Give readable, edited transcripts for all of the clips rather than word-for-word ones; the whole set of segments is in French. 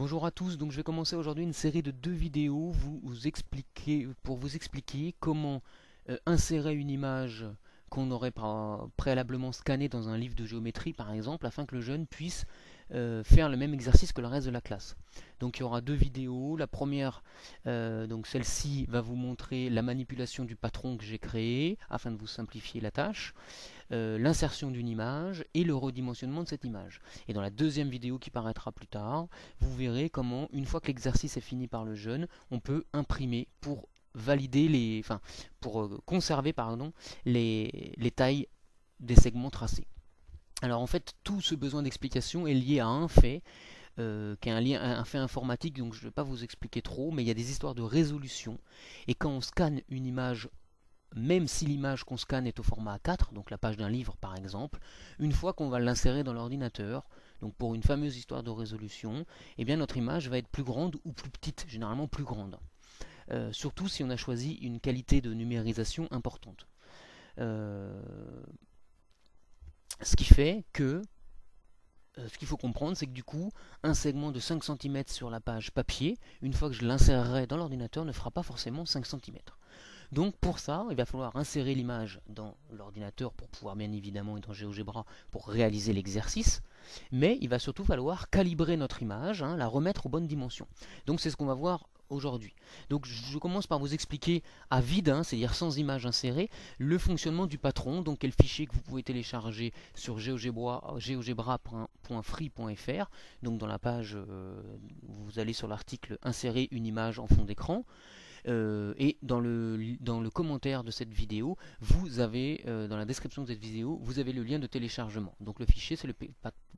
Bonjour à tous, donc je vais commencer aujourd'hui une série de 2 vidéos pour vous expliquer comment insérer une image qu'on aurait préalablement scannée dans un livre de géométrie par exemple, afin que le jeune puisse faire le même exercice que le reste de la classe. Donc il y aura 2 vidéos. La première, donc celle-ci va vous montrer la manipulation du patron que j'ai créé afin de vous simplifier la tâche, l'insertion d'une image et le redimensionnement de cette image. Et dans la deuxième vidéo qui paraîtra plus tard, vous verrez comment, une fois que l'exercice est fini par le jeune, on peut imprimer pour valider pour conserver les tailles des segments tracés. Alors en fait, tout ce besoin d'explication est lié à un fait, qui est un fait informatique, donc je ne vais pas vous expliquer trop, mais il y a des histoires de résolution. Et quand on scanne une image, même si l'image qu'on scanne est au format A4, donc la page d'un livre par exemple, une fois qu'on va l'insérer dans l'ordinateur, donc pour une fameuse histoire de résolution, eh bien notre image va être plus grande ou plus petite, généralement plus grande. Surtout si on a choisi une qualité de numérisation importante. Ce qui fait que ce qu'il faut comprendre, c'est que du coup, un segment de 5 cm sur la page papier, une fois que je l'insérerai dans l'ordinateur, ne fera pas forcément 5 cm. Donc pour ça, il va falloir insérer l'image dans l'ordinateur pour pouvoir bien évidemment, et dans GeoGebra, pour réaliser l'exercice. Mais il va surtout falloir calibrer notre image, la remettre aux bonnes dimensions. Donc c'est ce qu'on va voir aujourd'hui. Donc je commence par vous expliquer à vide, c'est-à-dire sans image insérée, le fonctionnement du patron, donc quel fichier que vous pouvez télécharger sur geogebra.free.fr. Donc dans la page, vous allez sur l'article insérer une image en fond d'écran. Et dans le commentaire de cette vidéo, vous avez, dans la description de cette vidéo, vous avez le lien de téléchargement. Donc le fichier, c'est le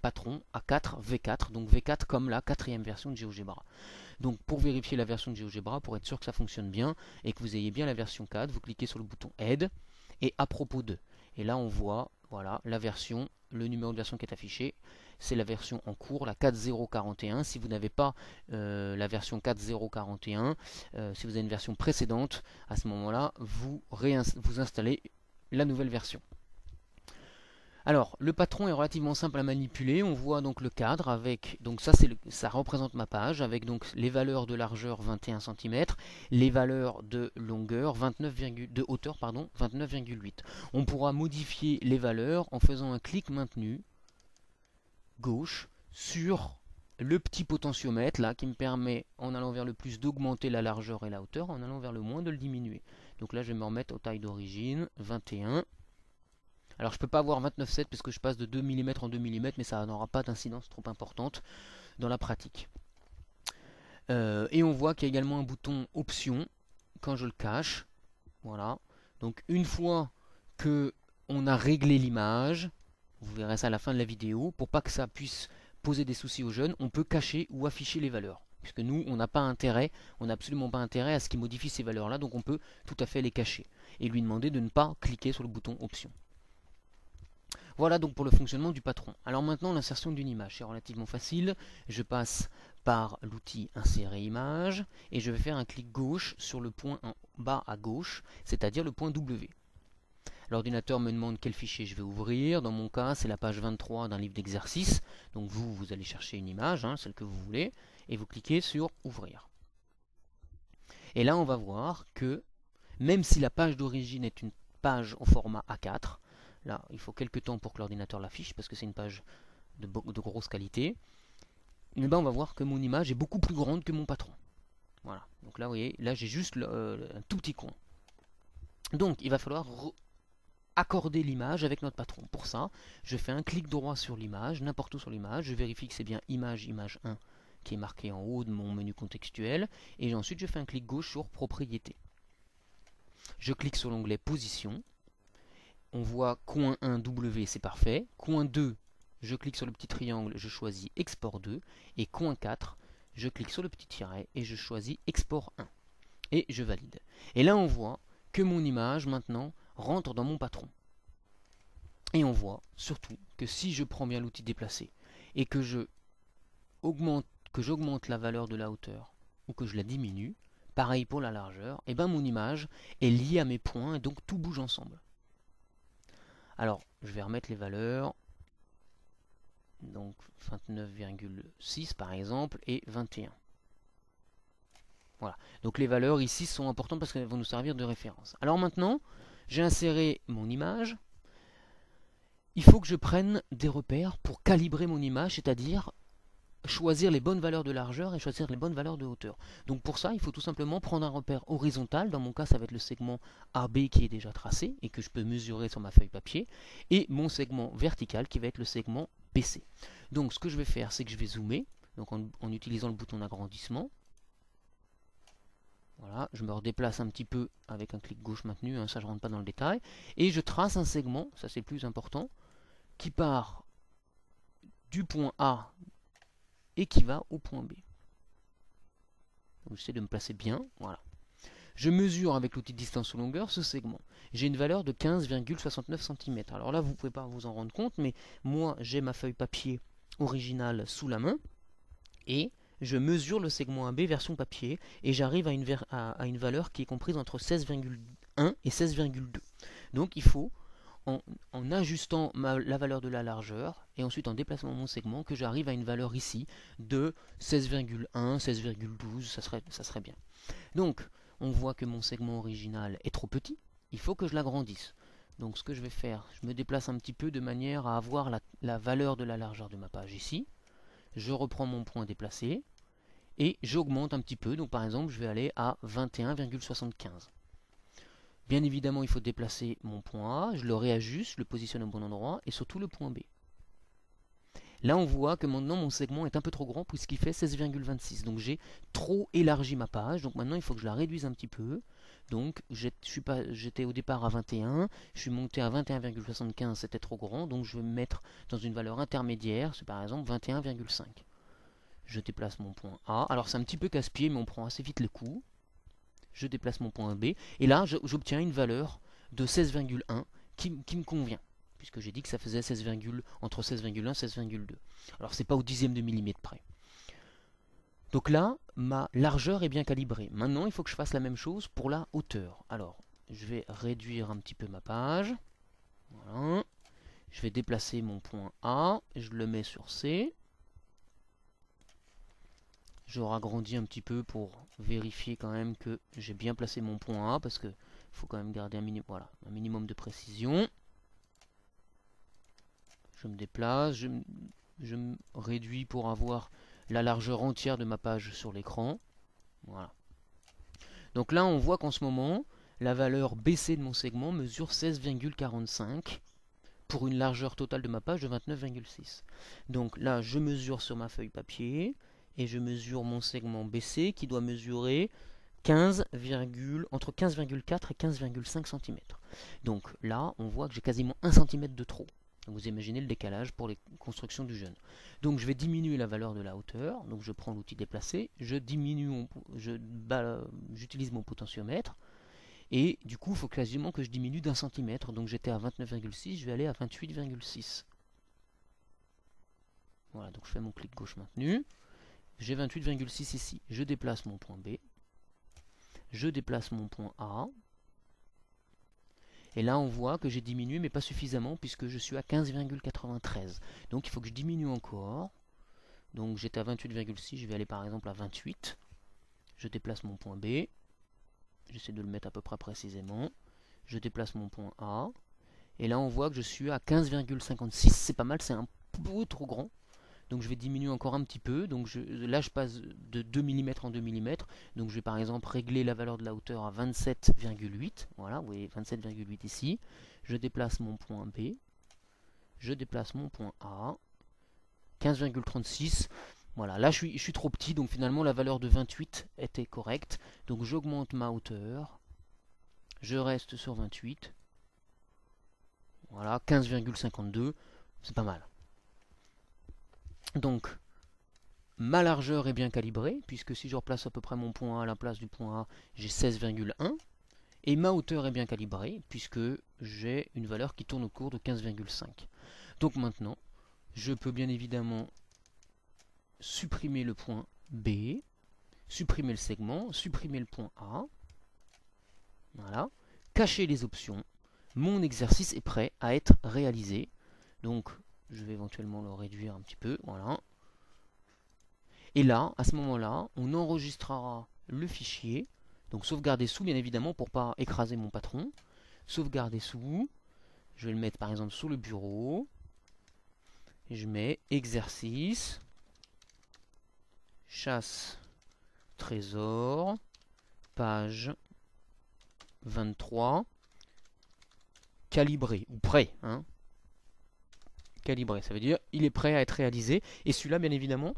patron A4 V4, donc V4 comme la 4e version de GeoGebra. Donc pour vérifier la version de GeoGebra, pour être sûr que ça fonctionne bien et que vous ayez bien la version 4, vous cliquez sur le bouton Aide et à propos de. Et là on voit, voilà, la version, le numéro de version qui est affiché. C'est la version en cours, la 4.0.41. Si vous n'avez pas la version 4.0.41, si vous avez une version précédente, à ce moment-là, vous installez la nouvelle version. Alors, le patron est relativement simple à manipuler. On voit donc le cadre avec, donc ça représente ma page avec donc les valeurs de largeur 21 cm, les valeurs de longueur de hauteur 29,8. On pourra modifier les valeurs en faisant un clic maintenu gauche sur le petit potentiomètre là qui me permet, en allant vers le plus, d'augmenter la largeur et la hauteur, en allant vers le moins de le diminuer. Donc là je vais me remettre aux tailles d'origine, 21. Alors je peux pas avoir 29,7 parce que je passe de 2 mm en 2 mm, mais ça n'aura pas d'incidence trop importante dans la pratique. Et on voit qu'il y a également un bouton option quand je le cache. Voilà. Donc une fois que on a réglé l'image, vous verrez ça à la fin de la vidéo, pour pas que ça puisse poser des soucis aux jeunes, on peut cacher ou afficher les valeurs. Puisque nous, on n'a absolument pas intérêt à ce qu'il modifie ces valeurs-là, donc on peut tout à fait les cacher. Et lui demander de ne pas cliquer sur le bouton option. Voilà donc pour le fonctionnement du patron. Alors maintenant, l'insertion d'une image, c'est relativement facile. Je passe par l'outil insérer image, et je vais faire un clic gauche sur le point en bas à gauche, c'est-à-dire le point W. L'ordinateur me demande quel fichier je vais ouvrir. Dans mon cas, c'est la page 23 d'un livre d'exercice. Donc vous allez chercher une image, celle que vous voulez, et vous cliquez sur Ouvrir. Et là, on va voir que, même si la page d'origine est une page au format A4, là, il faut quelques temps pour que l'ordinateur l'affiche, parce que c'est une page de grosse qualité, et ben on va voir que mon image est beaucoup plus grande que mon patron. Voilà. Donc là, vous voyez, là j'ai juste un tout petit coin. Donc, il va falloir accorder l'image avec notre patron. Pour ça, je fais un clic droit sur l'image, n'importe où sur l'image, je vérifie que c'est bien image 1 qui est marqué en haut de mon menu contextuel, et ensuite je fais un clic gauche sur propriété. Je clique sur l'onglet position, on voit coin 1 W, c'est parfait, coin 2, je clique sur le petit triangle, je choisis export 2, et coin 4, je clique sur le petit tiret et je choisis export 1, et je valide. Et là on voit que mon image maintenant rentre dans mon patron. Et on voit surtout que si je prends bien l'outil déplacer et que j'augmente la valeur de la hauteur ou que je la diminue, pareil pour la largeur, et bien mon image est liée à mes points et donc tout bouge ensemble. Alors je vais remettre les valeurs. Donc 29,6 par exemple et 21. Voilà, donc les valeurs ici sont importantes parce qu'elles vont nous servir de référence. Alors maintenant, j'ai inséré mon image. Il faut que je prenne des repères pour calibrer mon image, c'est-à-dire choisir les bonnes valeurs de largeur et choisir les bonnes valeurs de hauteur. Donc pour ça, il faut tout simplement prendre un repère horizontal. Dans mon cas, ça va être le segment AB qui est déjà tracé et que je peux mesurer sur ma feuille papier. Et mon segment vertical qui va être le segment BC. Donc ce que je vais faire, c'est que je vais zoomer donc en utilisant le bouton d'agrandissement. Voilà, je me redéplace un petit peu avec un clic gauche maintenu, hein, ça je ne rentre pas dans le détail. Et je trace un segment, ça c'est le plus important, qui part du point A et qui va au point B. J'essaie de me placer bien, voilà. Je mesure avec l'outil de distance ou longueur ce segment. J'ai une valeur de 15,69 cm. Alors là, vous ne pouvez pas vous en rendre compte, mais moi j'ai ma feuille papier originale sous la main et je mesure le segment AB version papier et j'arrive à une valeur qui est comprise entre 16,1 et 16,2. Donc il faut, en ajustant la valeur de la largeur et ensuite en déplaçant mon segment, que j'arrive à une valeur ici de 16,1, 16,12, ça serait bien. Donc on voit que mon segment original est trop petit, il faut que je l'agrandisse. Donc ce que je vais faire, je me déplace un petit peu de manière à avoir la valeur de la largeur de ma page ici. Je reprends mon point déplacé et j'augmente un petit peu. Donc par exemple, je vais aller à 21,75. Bien évidemment, il faut déplacer mon point A, je le réajuste, je le positionne au bon endroit et surtout le point B. Là, on voit que maintenant mon segment est un peu trop grand puisqu'il fait 16,26. Donc j'ai trop élargi ma page. Donc maintenant, il faut que je la réduise un petit peu. Donc j'étais au départ à 21, je suis monté à 21,75, c'était trop grand. Donc je vais me mettre dans une valeur intermédiaire, c'est par exemple 21,5. Je déplace mon point A. Alors c'est un petit peu casse-pied, mais on prend assez vite le coup. Je déplace mon point B. Et là, j'obtiens une valeur de 16,1 qui me convient. Puisque j'ai dit que ça faisait entre 16,1 et 16,2. Alors c'est pas au dixième de millimètre près. Donc là, ma largeur est bien calibrée. Maintenant, il faut que je fasse la même chose pour la hauteur. Alors, je vais réduire un petit peu ma page. Voilà. Je vais déplacer mon point A. Je le mets sur C. Je ragrandis un petit peu pour vérifier quand même que j'ai bien placé mon point A. Parce qu'il faut quand même garder un minimum de précision. Je me déplace. Je me réduis pour avoir la largeur entière de ma page sur l'écran. Voilà. Donc là, on voit qu'en ce moment, la valeur BC de mon segment mesure 16,45 pour une largeur totale de ma page de 29,6. Donc là, je mesure sur ma feuille papier et je mesure mon segment BC qui doit mesurer entre 15,4 et 15,5 cm. Donc là, on voit que j'ai quasiment 1 cm de trop. Vous imaginez le décalage pour les constructions du jeune. Donc je vais diminuer la valeur de la hauteur. Donc je prends l'outil déplacer, j'utilise mon potentiomètre. Et du coup, il faut quasiment que je diminue d'1 centimètre. Donc j'étais à 29,6, je vais aller à 28,6. Voilà, donc je fais mon clic gauche maintenu. J'ai 28,6 ici. Je déplace mon point B. Je déplace mon point A. Et là, on voit que j'ai diminué, mais pas suffisamment, puisque je suis à 15,93. Donc, il faut que je diminue encore. Donc, j'étais à 28,6, je vais aller par exemple à 28. Je déplace mon point B. J'essaie de le mettre à peu près précisément. Je déplace mon point A. Et là, on voit que je suis à 15,56. C'est pas mal, c'est un peu trop grand. Donc je vais diminuer encore un petit peu. Donc là je passe de 2 mm en 2 mm. Donc je vais par exemple régler la valeur de la hauteur à 27,8. Voilà, vous voyez 27,8 ici. Je déplace mon point B. Je déplace mon point A. 15,36. Voilà, là je suis trop petit. Donc finalement la valeur de 28 était correcte. Donc j'augmente ma hauteur. Je reste sur 28. Voilà, 15,52. C'est pas mal. Donc, ma largeur est bien calibrée, puisque si je replace à peu près mon point A à la place du point A, j'ai 16,1. Et ma hauteur est bien calibrée, puisque j'ai une valeur qui tourne autour de 15,5. Donc maintenant, je peux bien évidemment supprimer le point B, supprimer le segment, supprimer le point A. Voilà. Cacher les options. Mon exercice est prêt à être réalisé. Donc, Je vais éventuellement le réduire un petit peu, voilà. Et là, à ce moment-là, on enregistrera le fichier. Donc sauvegarder sous, bien évidemment, pour pas écraser mon patron. Sauvegarder sous. Je vais le mettre par exemple sous le bureau. Et je mets exercice, chasse, trésor, page 23, calibré, ou prêt. Hein. Calibré, ça veut dire il est prêt à être réalisé. Et celui-là, bien évidemment,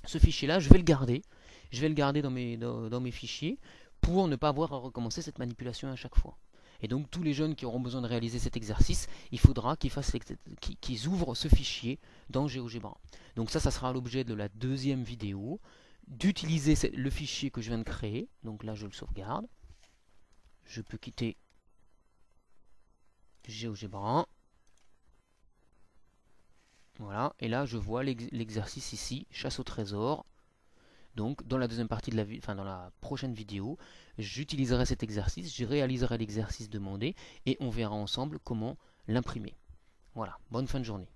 ce fichier-là, je vais le garder. Je vais le garder dans mes fichiers pour ne pas avoir à recommencer cette manipulation à chaque fois. Et donc tous les jeunes qui auront besoin de réaliser cet exercice, il faudra qu'ils ouvrent ce fichier dans GeoGebra. Donc ça sera l'objet de la deuxième vidéo, d'utiliser le fichier que je viens de créer. Donc là je le sauvegarde. Je peux quitter GeoGebra. Voilà, et là je vois l'exercice ici, chasse au trésor. Donc dans la deuxième partie de dans la prochaine vidéo, j'utiliserai cet exercice, je réaliserai l'exercice demandé et on verra ensemble comment l'imprimer. Voilà, bonne fin de journée.